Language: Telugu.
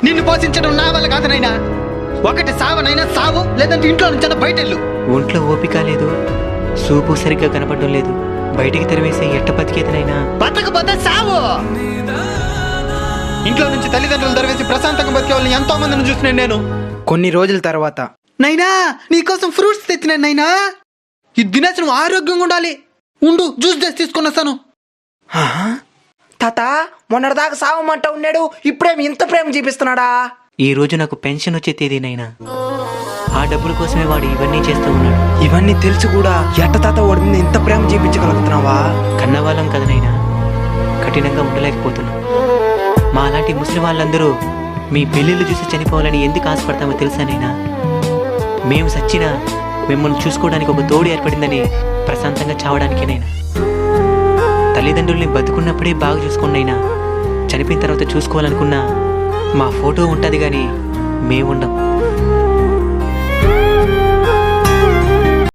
నిన్ను పోషించడం నా వల్ల కాదు నైనా. ఒకటి సావనైనా సావు, లేదంటే ఇంట్లో నుంచి బయటెళ్ళు. ఒంట్లో ఓపిక లేదు, సూపు సరిగ్గా కనపడడం లేదు, బయటికి తెరవేసే ఎట్ట బతికేతనైనా. బతకపోతే సావు. ఇంట్లో నుంచి తల్లిదండ్రులు తెరవేసి ప్రశాంతంగా బతికే వాళ్ళని ఎంతో మందిని చూసినాను నేను. కొన్ని రోజుల తర్వాత, నైనా నీకోసం ఫ్రూట్స్ తెచ్చినాను నైనా. ఇది తినేసి నువ్వు ఆరోగ్యంగా ఉండాలి. ఉండు, జ్యూస్ చేసి తీసుకుని వస్తాను. తాత మొన్నటిదాకా సావమంట ఉన్నాడు, ఇప్పుడేమి ఇంత ప్రేమ చూపిస్తున్నాడా? ఈ రోజు నాకు పెన్షన్ వచ్చే తేదీనైనా. ఆ డబ్బుల కోసమే వాడు ఇవన్నీ చేస్తూ ఉన్నాడు. ఇవన్నీ తెలుసు కూడా ఎట్ట తాత వాడి మీద ఇంత ప్రేమ చూపించగలుగుతున్నావా? కన్నవాళ్ళం కదనైనా, కఠినంగా ఉండలేకపోతున్నా. మా అలాంటి ముస్లిం వాళ్ళందరూ మీ పెళ్ళిళ్ళు చూసి చనిపోవాలని ఎందుకు ఆశపడతామో తెలుసానైనా. మేము సచ్చినా మిమ్మల్ని చూసుకోవడానికి ఒక తోడు ఏర్పడిందని ప్రశాంతంగా చావడానికేనైనా. తల్లిదండ్రుల్ని బతుకున్నప్పుడే బాగా చూసుకోండినైనా. చనిపోయిన తర్వాత చూసుకోవాలనుకున్నా మా ఫోటో ఉంటుంది కానీ మేముండం.